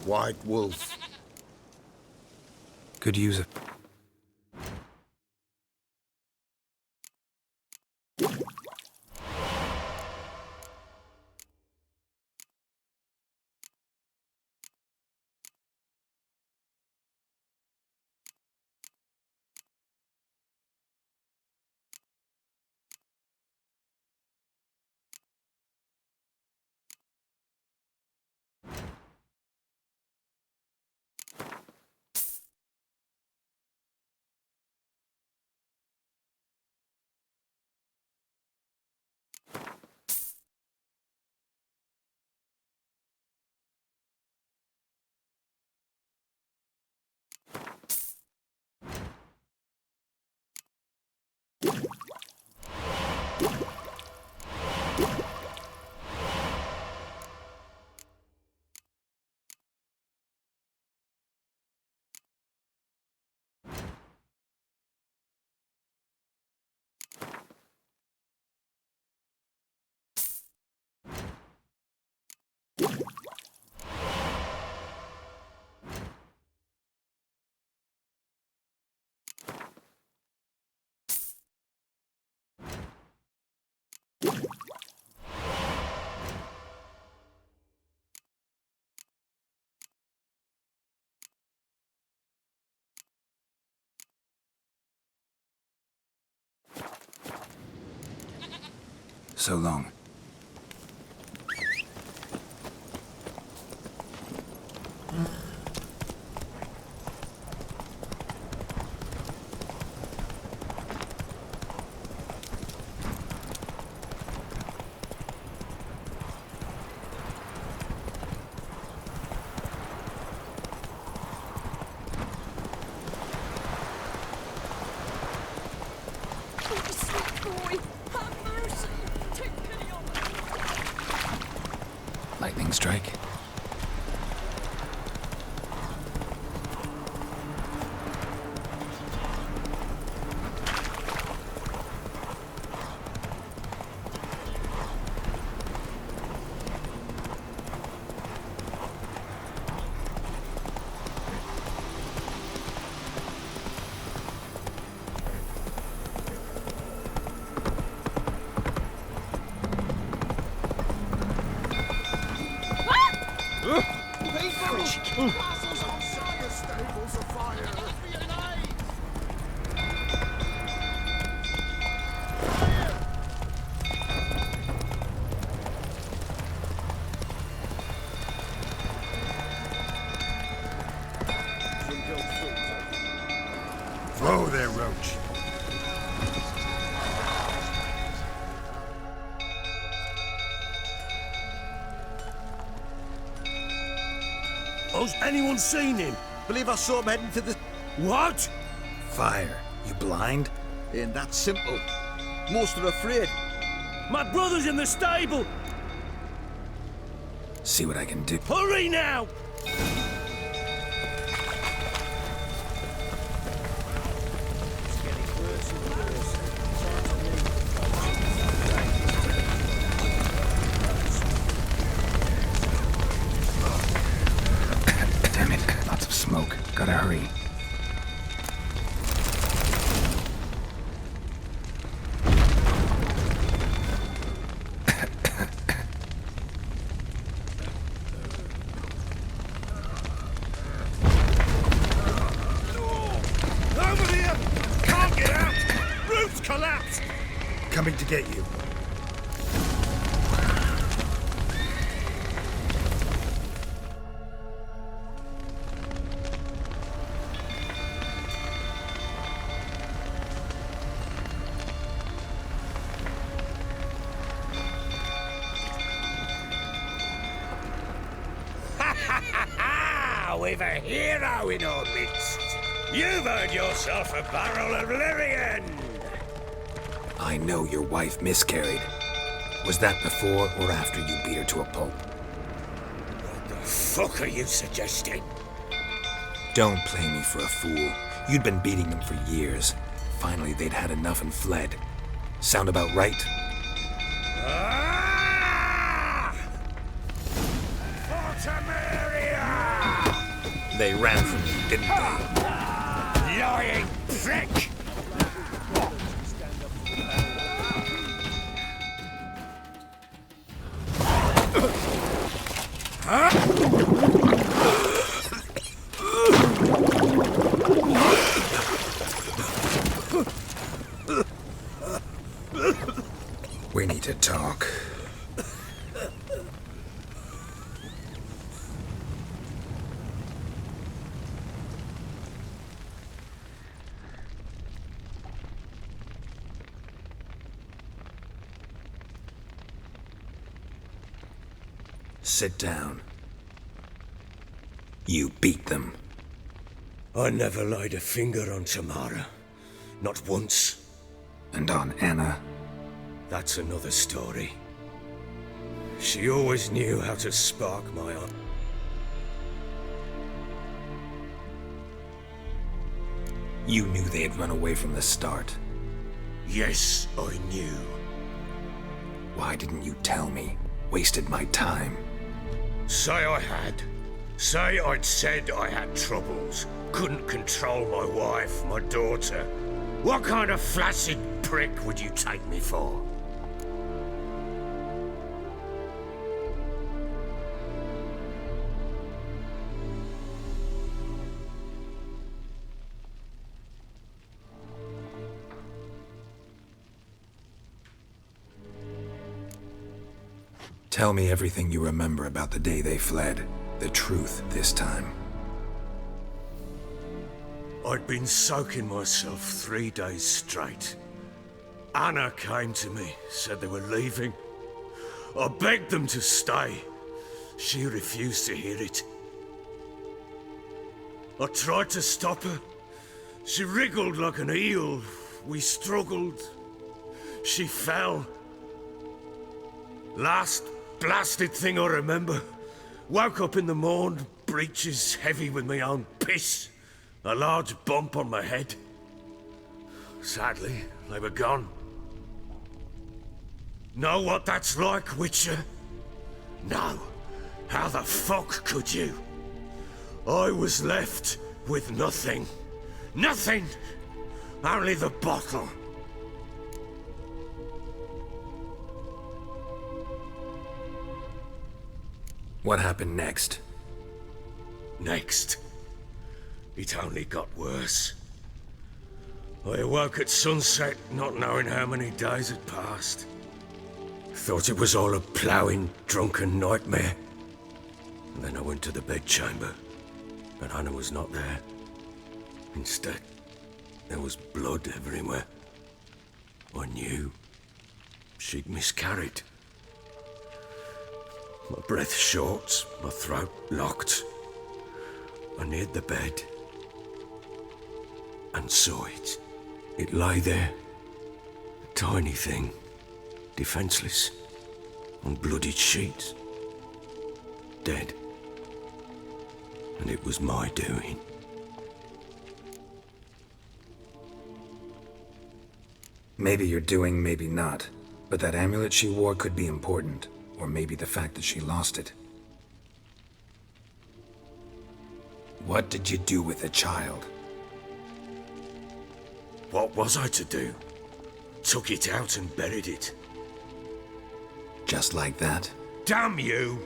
White wolf. Could use it. So long. Lightning strike. Castles on fire, stables afire. Throw there, Roach. Has anyone seen him? Believe I saw him heading to the... What? Fire. You blind? Ain't that simple. Most are afraid. My brother's in the stable! See what I can do. Hurry now! Damn it. Lots of smoke. Gotta hurry. Over here! Can't get out! Roof's collapsed! Coming to get you. We've a hero in our midst. You've earned yourself a barrel of Lyrian. I know your wife miscarried. Was that before or after you beat her to a pulp? What the fuck are you suggesting? Don't play me for a fool. You'd been beating them for years. Finally, they'd had enough and fled. Sound about right? Ah! Fortamaria! They ran from you, didn't they? Lying prick! We need to talk. Sit down. You beat them. I never laid a finger on Tamara. Not once. And on Anna. That's another story. She always knew how to spark my eye. You knew they had run away from the start. Yes, I knew. Why didn't you tell me? Wasted my time. Say I had. Say I'd said I had troubles. Couldn't control my wife, my daughter. What kind of flaccid prick would you take me for? Tell me everything you remember about the day they fled. The truth this time. I'd been soaking myself 3 days straight. Anna came to me, said they were leaving. I begged them to stay. She refused to hear it. I tried to stop her. She wriggled like an eel. We struggled. She fell. Last blasted thing I remember. Woke up in the morn, breeches heavy with my own piss. A large bump on my head. Sadly, they were gone. Know what that's like, Witcher? No. How the fuck could you? I was left with nothing. Nothing! Only the bottle. What happened next? Next, it only got worse. I awoke at sunset, not knowing how many days had passed. Thought it was all a ploughing, drunken nightmare. And then I went to the bedchamber, and Anna was not there. Instead, there was blood everywhere. I knew she'd miscarried. My breath short, my throat locked. I neared the bed and saw it. It lay there, a tiny thing, defenseless, on bloodied sheets, dead. And it was my doing. Maybe you're doing, maybe not. But that amulet she wore could be important. Or maybe the fact that she lost it. What did you do with the child? What was I to do? Took it out and buried it. Just like that? Damn you!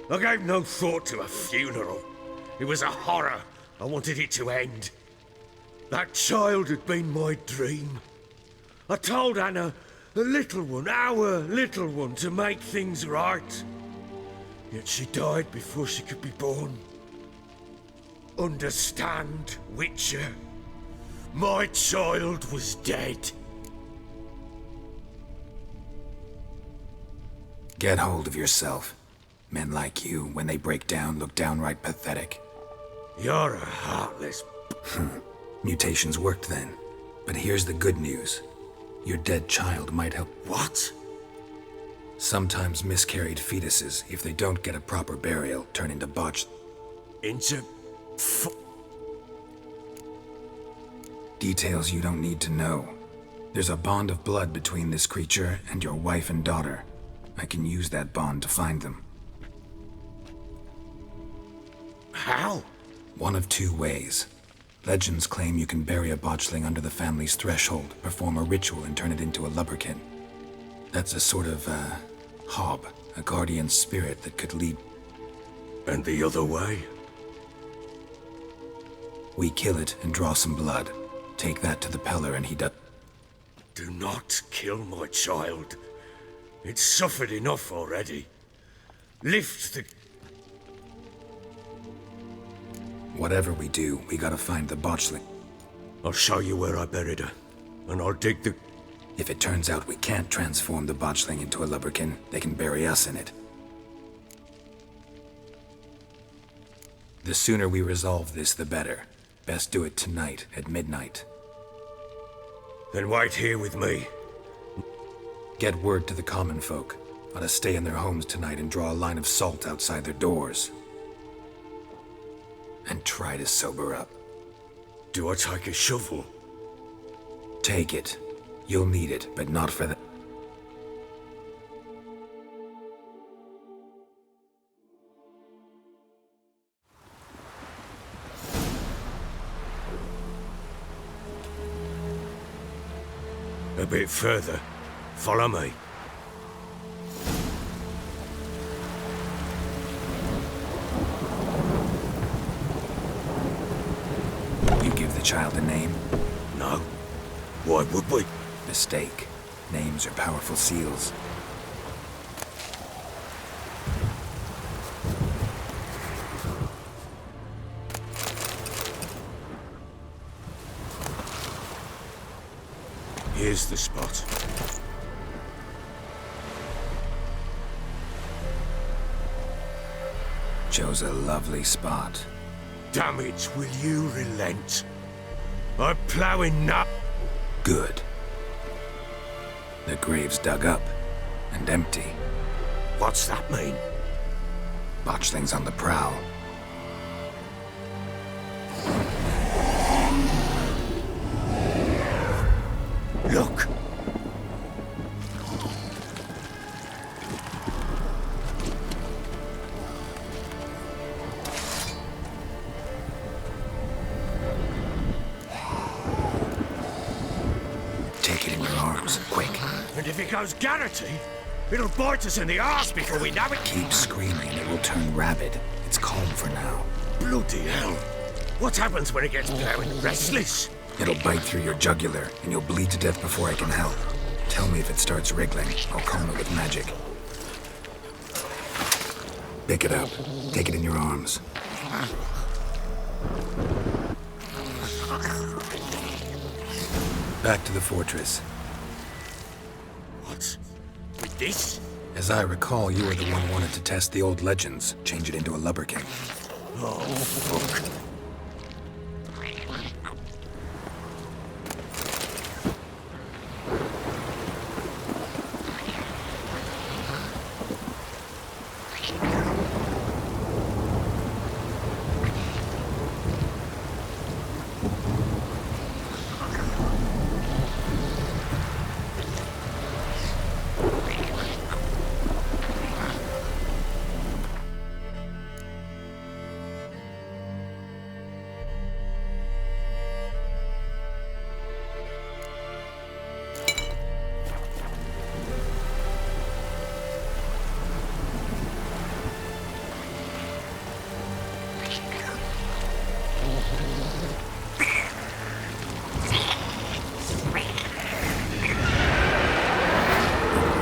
I gave no thought to a funeral. It was a horror. I wanted it to end. That child had been my dream. I told Anna, the little one, our little one, to make things right. Yet she died before she could be born. Understand, Witcher? My child was dead. Get hold of yourself. Men like you, when they break down, look downright pathetic. You're a heartless... Mutations worked then. But here's the good news. Your dead child might help. What? Sometimes miscarried fetuses, if they don't get a proper burial, turn into botched... Into... Details you don't need to know. There's a bond of blood between this creature and your wife and daughter. I can use that bond to find them. How? One of two ways. Legends claim you can bury a botchling under the family's threshold, perform a ritual, and turn it into a lubberkin. That's a sort of, hob, a guardian spirit that could lead... And the other way? We kill it and draw some blood. Take that to the Peller and he does... Do not kill my child. It's suffered enough already. Lift the... Whatever we do, we gotta find the botchling. I'll show you where I buried her. And I'll dig the... If it turns out we can't transform the botchling into a lubberkin, they can bury us in it. The sooner we resolve this, the better. Best do it tonight, at midnight. Then wait here with me. Get word to the common folk. Ought to stay in their homes tonight and draw a line of salt outside their doors. And try to sober up. Do I take a shovel? Take it. You'll need it, but not for the... A bit further. Follow me. You give the child a name? No. Why would we? Mistake. Names are powerful seals. Here's the spot. Chose a lovely spot. Damn it, will you relent? I'm ploughing now. Good. The grave's dug up and empty. What's that mean? Botchling's on the prowl. Look! Take it in your arms, quick. And if it goes Garrity, it'll bite us in the arse before we know it. Keep screaming, it will turn rabid. It's calm for now. Bloody hell. What happens when it gets blowing restless? It'll bite through your jugular, and you'll bleed to death before I can help. Tell me if it starts wriggling. I'll calm it with magic. Pick it up. Take it in your arms. Back to the fortress. What? With this? As I recall, you were the one who wanted to test the old legends, change it into a lubberkin. Oh, fuck.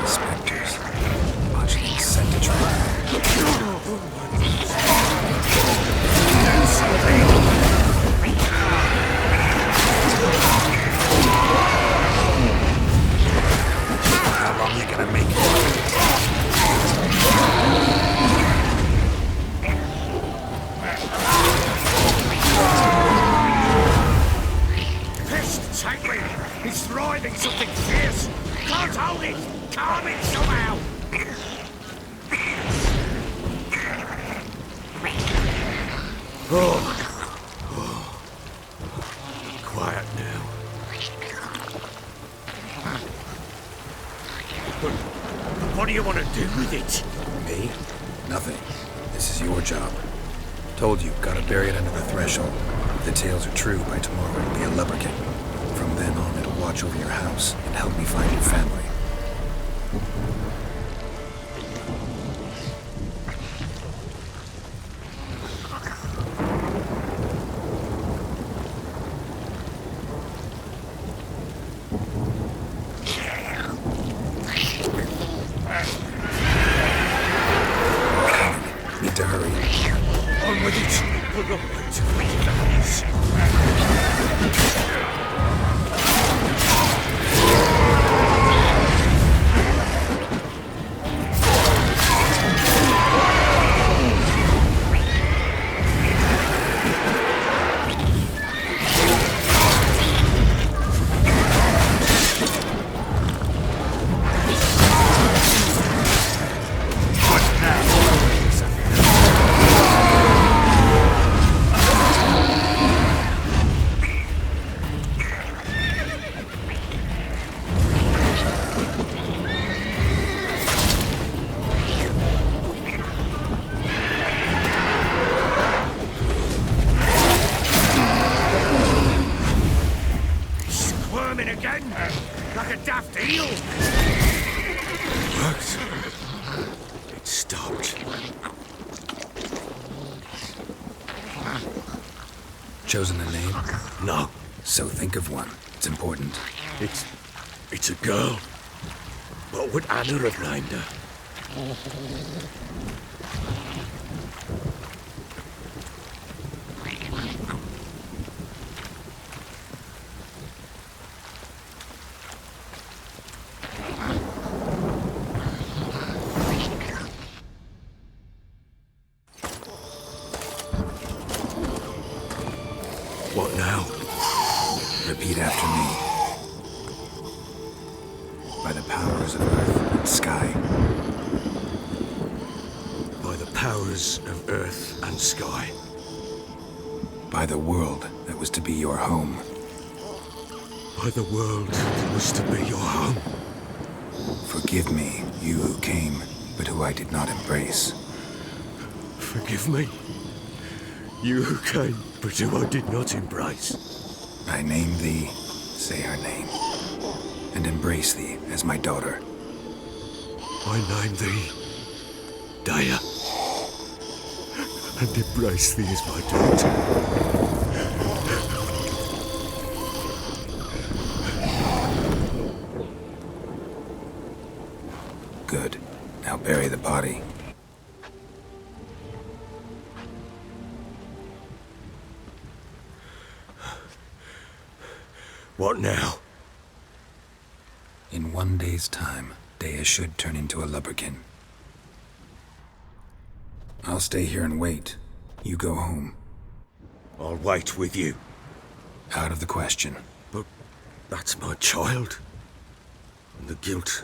Spectres. Botchling sent to trap. How long you gonna make it? Pissed tightly! He's thriving something fierce! Can't hold it! Calm it somehow! Oh. Quiet now. But what do you want to do with it? Me? Nothing. This is your job. Told you, gotta bury it under the threshold. If the tales are true, by tomorrow it'll be a lubberkin. From then on, it'll watch over your house and help me find your family. Need to hurry. On with it! We're not going to wait again, like a daft eel. It worked. It stopped. Chosen a name? No. So think of one. It's important. It's a girl. What would Anna have named her? What now? Repeat after me. By the powers of earth and sky. By the powers of earth and sky. By the world that was to be your home. By the world that was to be your home. Forgive me, you who came, but who I did not embrace. Forgive me. You who came, but who I did not embrace. I name thee, say her name, and embrace thee as my daughter. I name thee Daya, and embrace thee as my daughter. Good. Now bury the body. What now? In 1 day's time, Dea should turn into a lubberkin. I'll stay here and wait. You go home. I'll wait with you. Out of the question. But that's my child. And the guilt,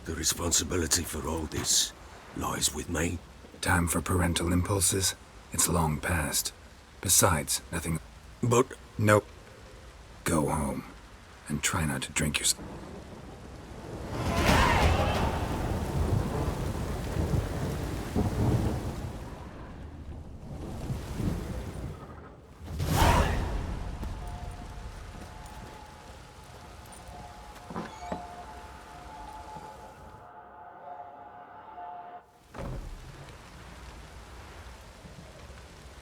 the responsibility for all this lies with me. Time for parental impulses? It's long past. Besides, nothing... But... Nope. Go home. And try not to drink yourself.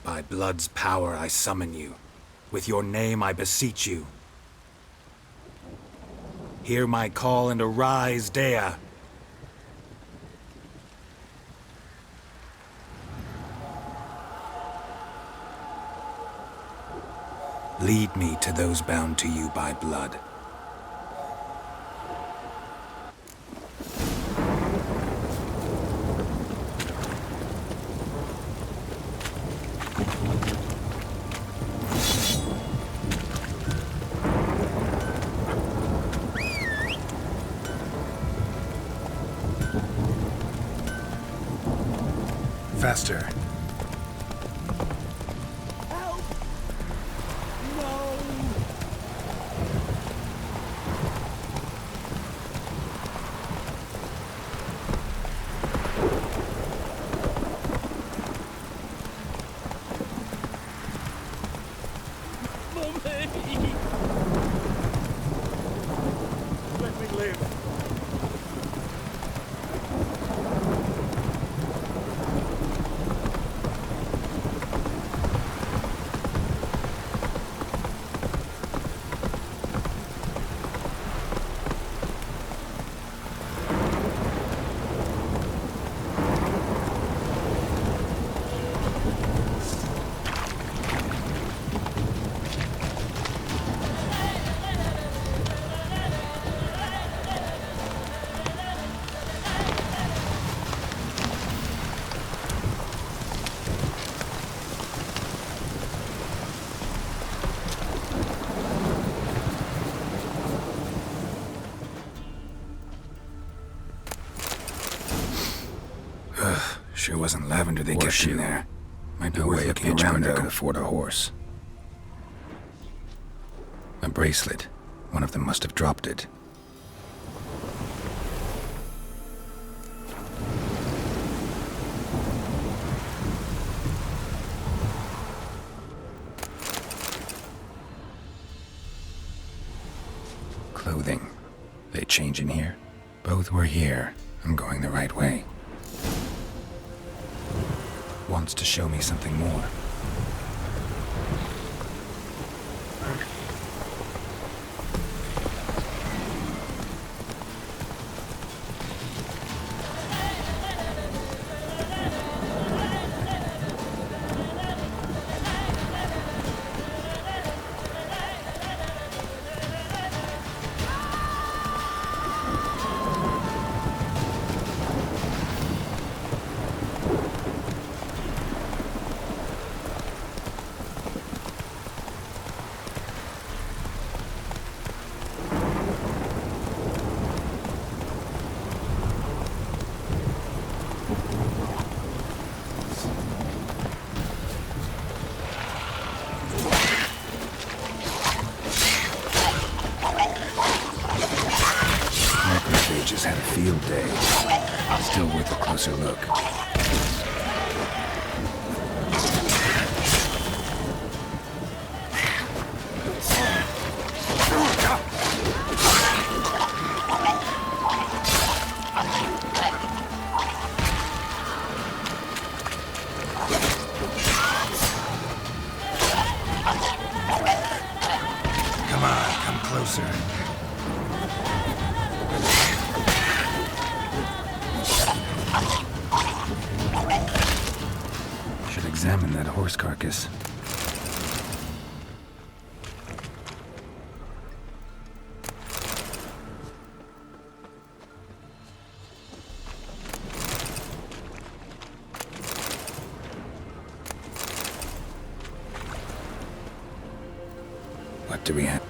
By blood's power I summon you. With your name I beseech you. Hear my call and arise, Dea. Lead me to those bound to you by blood. Faster. Sure wasn't lavender they kept in there. Might be No worth way a looking pitch around, burner though. could afford a horse. A bracelet. One of them must have dropped it. Clothing. They change in here? Both were here. I'm going the right way. Wants to show me something more. Macrophages had a field day. Still worth a closer look. Come on, come closer. Should examine that horse carcass. What do we have?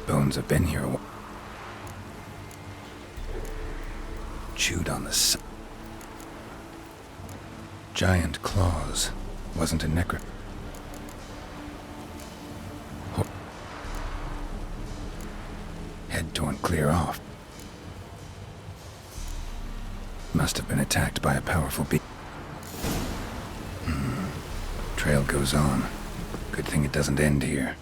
Bones have been here a while. Chewed on the side. Giant claws. Wasn't a necro. Head torn clear off. Must have been attacked by a powerful beast. Trail goes on. Good thing it doesn't end here.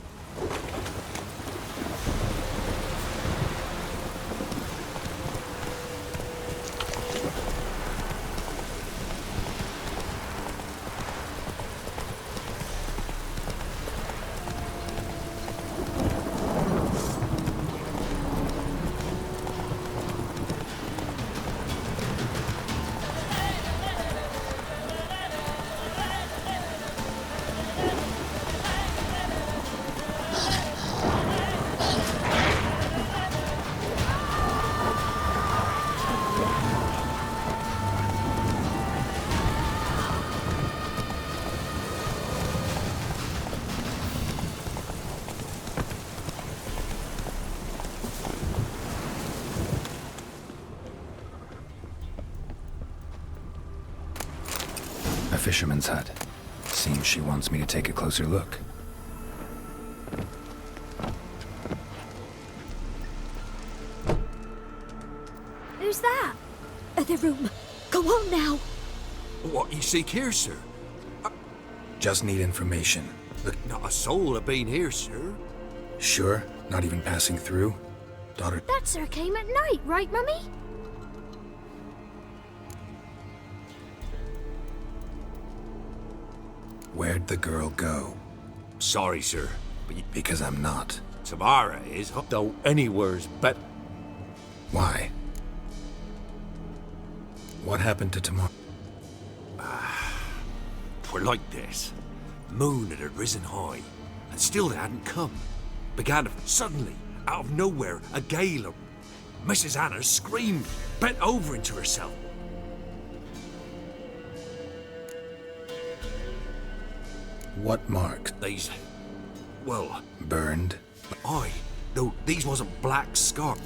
A fisherman's hut. Seems she wants me to take a closer look. Who's that? Other room. Go on now. What you seek here, sir? Just need information. Look, not a soul have been here, sir. Sure? Not even passing through? Daughter. That sir came at night, right, Mummy? Where'd the girl go? Sorry, sir, but Because I'm not. Tamara is, though anywhere's but Why? What happened to tomorrow? twere like this. Moon had risen high, and still they hadn't come. Began to suddenly, out of nowhere, a gale. Mrs. Anna screamed, bent over into herself. What mark? These, well, Burned? aye, though these wasn't black scar.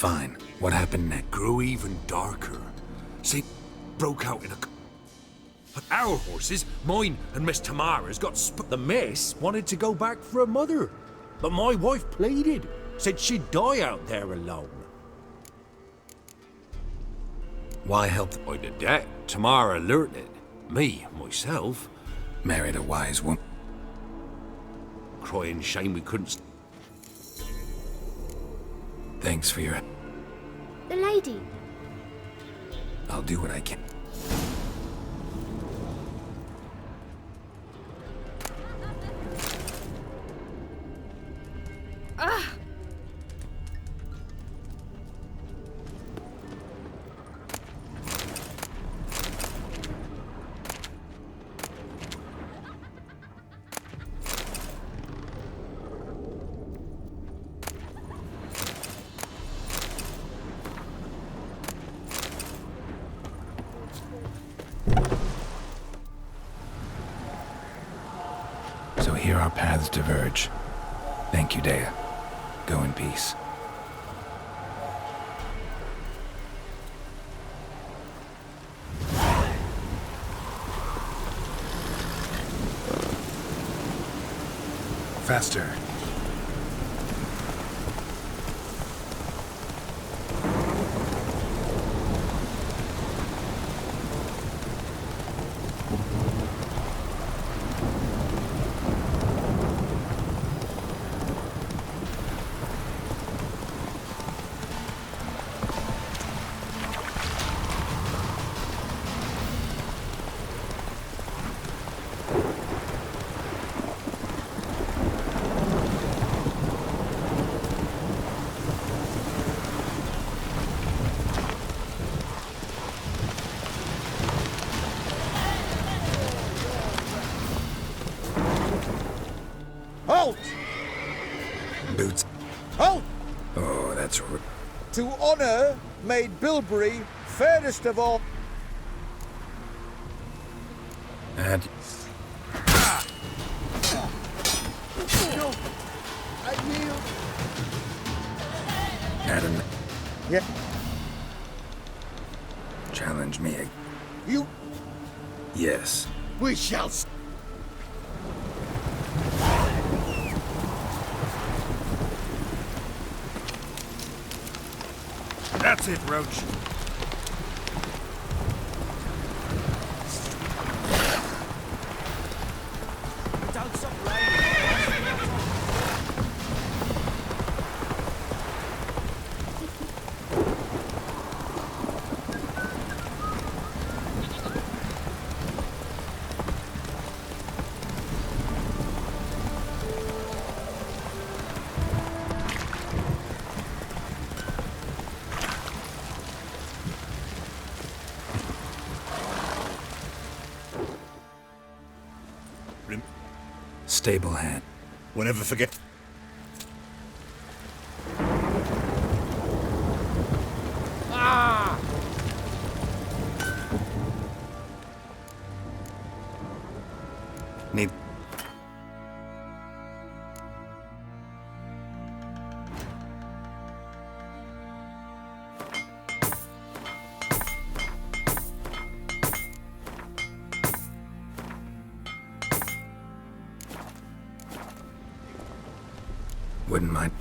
Fine. What happened next? Grew even darker. See, broke out in a... But our horses, mine and Miss Tamara's, got The miss wanted to go back for her mother. But my wife pleaded. Said she'd die out there alone. Why help? By the debt, Tamara learnt it. Me, myself, Married a wise woman. crying shame we couldn't... Thanks for your... The lady. I'll do what I can. So here our paths diverge. Thank you, Dea. Go in peace. Faster. Halt! Boots. Halt! Oh, that's... To honour made Bilberry fairest of all. And... No, I yield. Adam... Yeah, Challenge me. you. Yes. We shall. That's it, Roach. Stable hand. We'll never forget. Need... Wouldn't mind.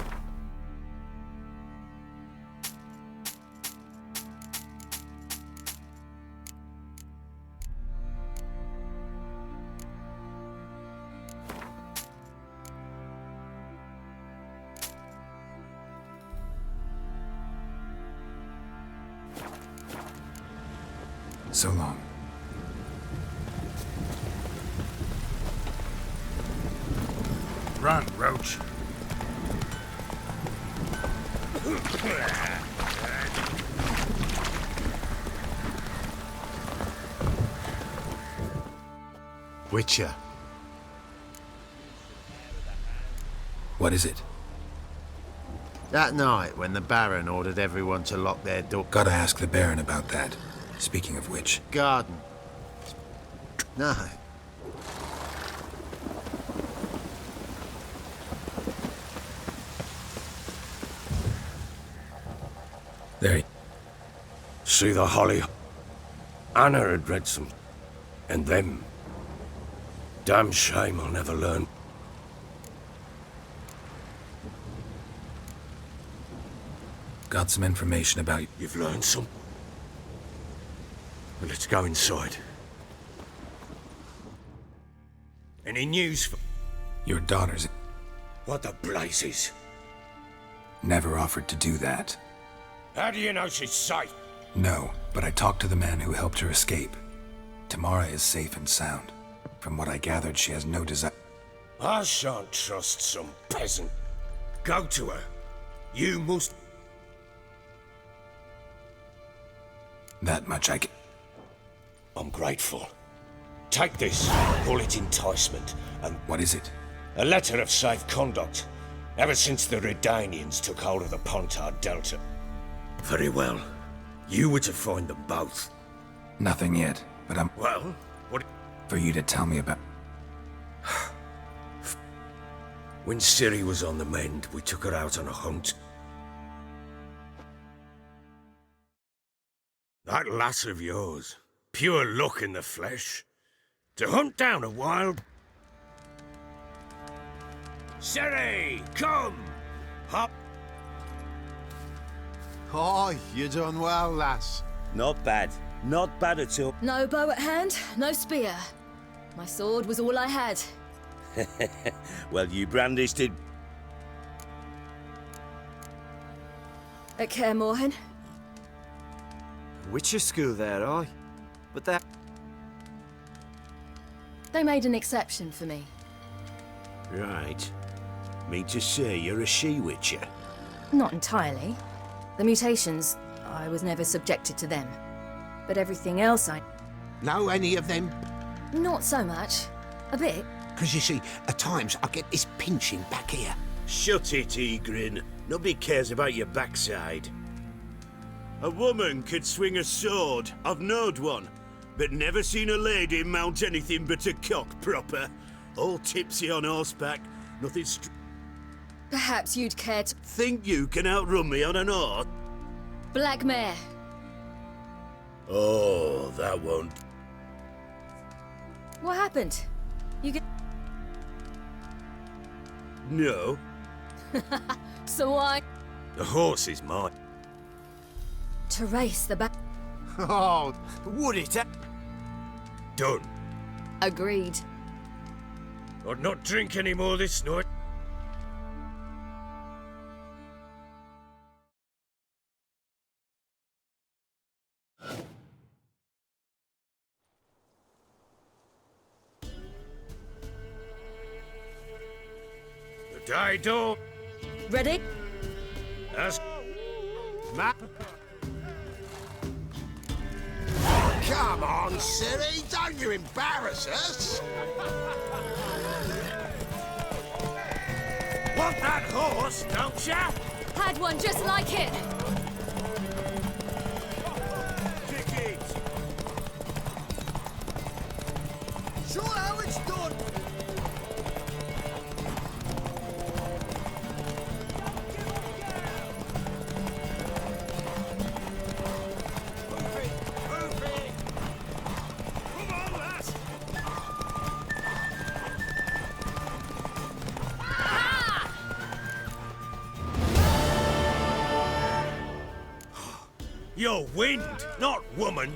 So long. Run, Roach. Witcher. What is it? That night when the Baron ordered everyone to lock their door... Gotta ask the Baron about that. Speaking of which... Garden. No. There. See the holly? Anna had read some. And them. Damn shame I'll never learn. Got some information about you. You've learned some? Well, let's go inside. Any news for... Your daughter's What the blazes? never offered to do that. How do you know she's safe? No, but I talked to the man who helped her escape. Tamara is safe and sound. From what I gathered, she has no desire. I shan't trust some peasant. Go to her. You must... That much I can. I'm grateful. Take this, call it enticement, and What is it? a letter of safe conduct. Ever since the Redanians took hold of the Pontard Delta. Very well. You were to find them both. Nothing yet, but I'm Well, what... for you to tell me about. When Ciri was on the mend, we took her out on a hunt. That lass of yours, pure luck in the flesh. To hunt down a wild... Ciri, come! Hop! Oh, you done well, lass. Not bad. Not bad at all. No bow at hand, no spear. My sword was all I had. Well, you brandished it. At Kaer Morhen. Witcher school there, aye? But that... They made an exception for me. Right. Mean to say you're a she-witcher? Not entirely. The mutations, I was never subjected to them. But everything else Know any of them? not so much. A bit. Because you see, at times I get this pinching back here. Shut it, Egrin. Nobody cares about your backside. A woman could swing a sword. I've knowed one. But never seen a lady mount anything but a cock proper. All tipsy on horseback. Nothing Perhaps you'd care to... Think you can outrun me on an horse? Black Mare. Oh, that won't... What happened? You get... No. So I... The horse is mine. To race the back... Oh, Would it? Done. Agreed. I'd not drink any more this night. The day door. Ready? As Matt. Come on, Ciri, don't you embarrass us! want that horse, don't ya? Had one just like it. Ticket. Show how it's done! You're wind, not woman.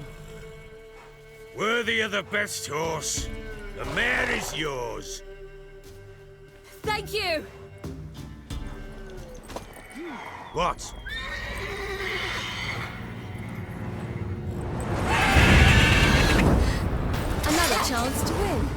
Worthy of the best horse. The mare is yours. Thank you. What? Another chance to win.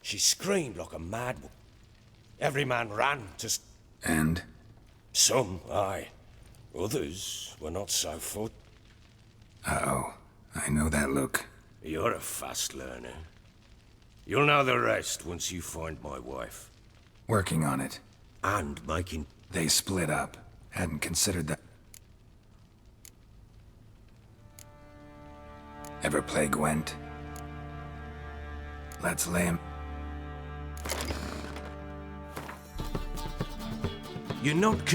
She screamed like a mad woman. Every man ran to... And? Some, aye. Others were not so full. Uh-oh. I know that look. You're a fast learner. You'll know the rest once you find my wife. Working on it. And making... They split up. Hadn't considered that. ever play Gwent? Let's lay him. You're not